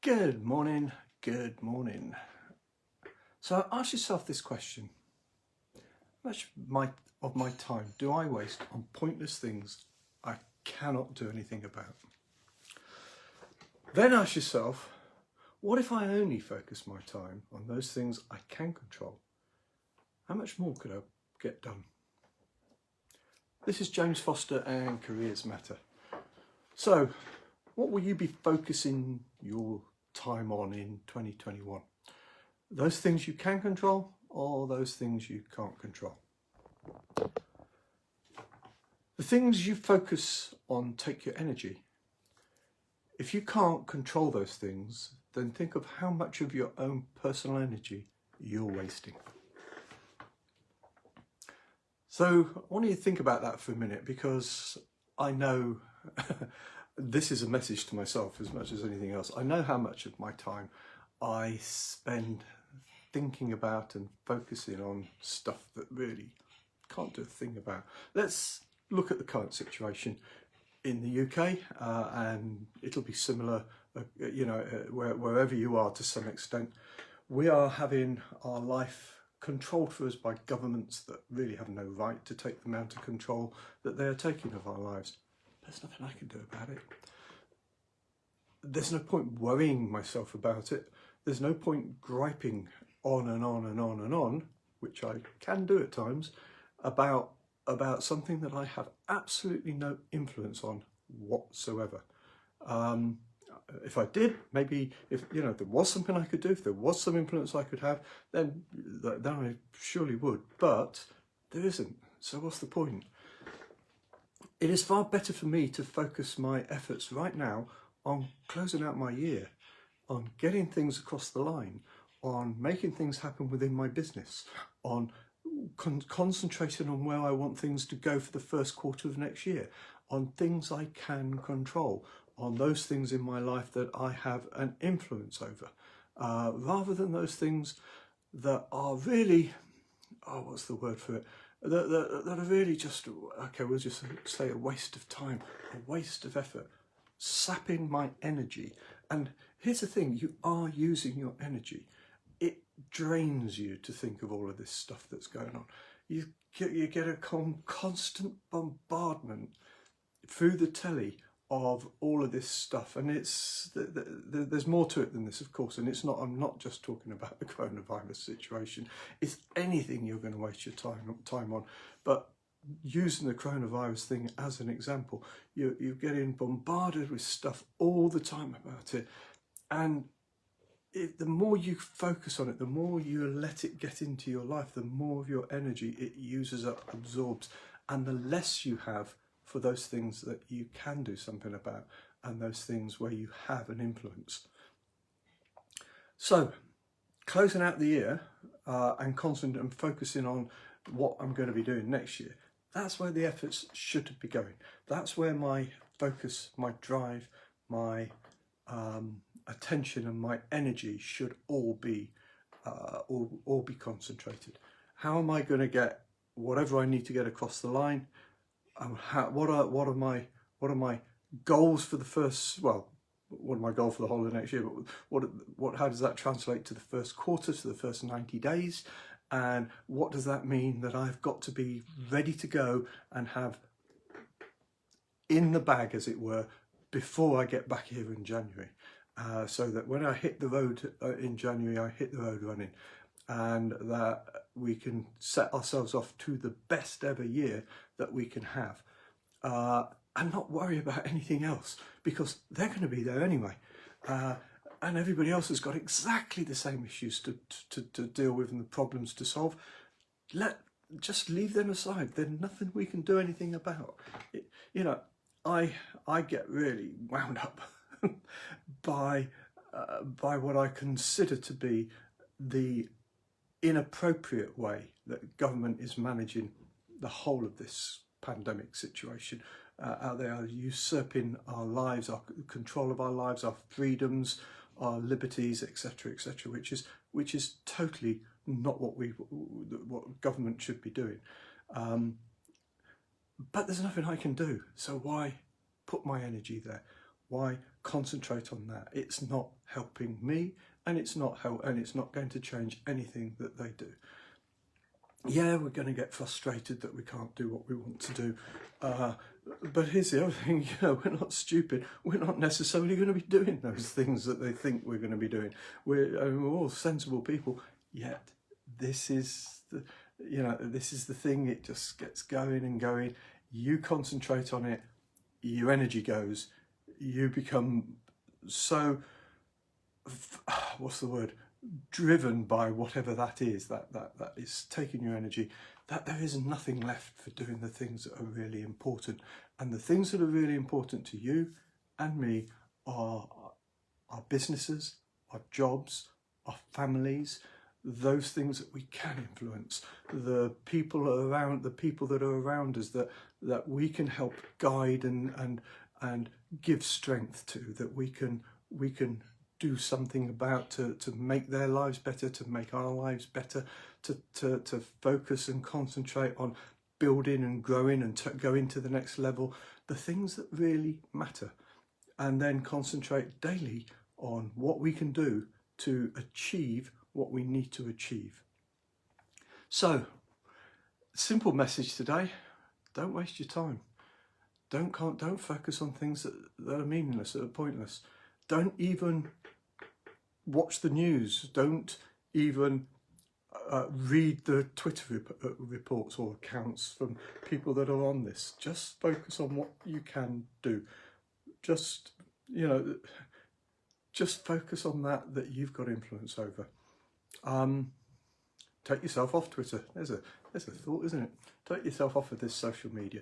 Good morning, good morning. So ask yourself this question. How much of my time do I waste on pointless things I cannot do anything about? Then ask yourself, what if I only focus my time on those things I can control? How much more could I get done? This is James Foster and Careers Matter. So, what will you be focusing your time on in 2021? Those things you can control or those things you can't control? The things you focus on take your energy. If you can't control those things, then think of how much of your own personal energy you're wasting. So I want you to think about that for a minute, because I know this is a message to myself as much as anything else. I know how much of my time I spend thinking about and focusing on stuff that really can't do a thing about. Let's look at the current situation in the UK, and it'll be similar, wherever you are to some extent. We are having our life controlled for us by governments that really have no right to take the amount of control that they are taking of our lives. There's nothing I can do about it. There's no point worrying myself about it. There's no point griping on and on and on and on, which I can do at times, about something that I have absolutely no influence on whatsoever. If I did, maybe if there was something I could do, if there was some influence I could have, then I surely would. But there isn't. So what's the point? It is far better for me to focus my efforts right now on closing out my year, on getting things across the line, on making things happen within my business, on concentrating on where I want things to go for the first quarter of next year, on things I can control, on those things in my life that I have an influence over, rather than those things that are really, what's the word for it, that are really just, okay, we'll just say a waste of time, a waste of effort, sapping my energy. And here's the thing, you are using your energy. It drains you to think of all of this stuff that's going on. You get a constant bombardment through the telly of all of this stuff, and there's more to it than this, of course. And I'm not just talking about the coronavirus situation. It's anything you're going to waste your time on. But using the coronavirus thing as an example, you're getting bombarded with stuff all the time about it, and the more you focus on it, the more you let it get into your life, the more of your energy it uses up, absorbs, and the less you have for those things that you can do something about and those things where you have an influence. So, closing out the year and concentrating and focusing on what I'm going to be doing next year, that's where the efforts should be going. That's where my focus, my drive, my attention and my energy should all be concentrated. How am I going to get whatever I need to get across the line? What are my goals for the first? Well, what are my goals for the whole of next year? But how does that translate to the first quarter, to the first 90 days? And what does that mean that I've got to be ready to go and have in the bag, as it were, before I get back here in January? So that when I hit the road in January, I hit the road running, and that we can set ourselves off to the best ever year that we can have, and not worry about anything else, because they're going to be there anyway. And everybody else has got exactly the same issues to deal with and the problems to solve. Just leave them aside. There's nothing we can do anything about. I get really wound up by what I consider to be the inappropriate way that government is managing the whole of this pandemic situation. They are usurping our lives, our control of our lives, our freedoms, our liberties, etc., etc., which is totally not what government should be doing. But there's nothing I can do. So why put my energy there? Why concentrate on that. It's not helping me, and it's not going to change anything that they do. Yeah, we're going to get frustrated that we can't do what we want to do. But here's the other thing, we're not stupid. We're not necessarily going to be doing those things that they think we're going to be doing. We're all sensible people, yet this is the thing. It just gets going and going. You concentrate on it, your energy goes. You become so, what's the word? Driven by whatever that is taking your energy, that there is nothing left for doing the things that are really important. And the things that are really important to you and me are our businesses, our jobs, our families, those things that we can influence, the people that are around us, that we can help guide and give strength to, that we can do something about, to make their lives better, to make our lives better, to focus and concentrate on building and growing and going to the next level, the things that really matter, and then concentrate daily on what we can do to achieve what we need to achieve. So, simple message today: don't waste your time. Don't focus on things that are meaningless, that are pointless. Don't even watch the news. Don't even read the Twitter reports or accounts from people that are on this. Just focus on what you can do. Just focus on that you've got influence over. Take yourself off Twitter. There's a thought, isn't it? Take yourself off of this social media.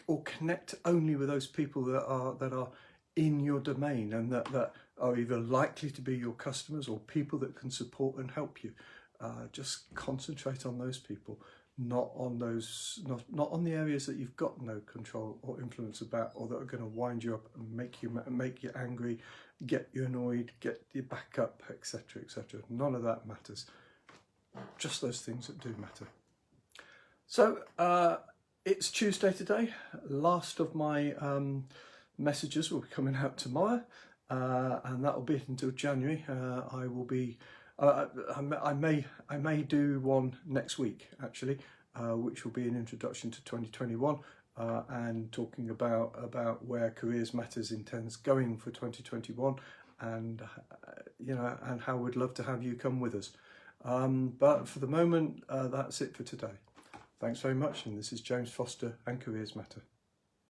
Or connect only with those people that are in your domain, and that are either likely to be your customers or people that can support and help you. Just concentrate on those people, not on the areas that you've got no control or influence about, or that are going to wind you up and make you angry, get you annoyed, get you back up, etc., etc. None of that matters. Just those things that do matter. So it's Tuesday today. Last of my messages will be coming out tomorrow, and that will be until January. I will be. I may do one next week actually, which will be an introduction to 2021, and talking about where Careers Matters intends going for 2021, and and how we'd love to have you come with us. But for the moment, that's it for today. Thanks very much, and this is James Foster and Careers Matter.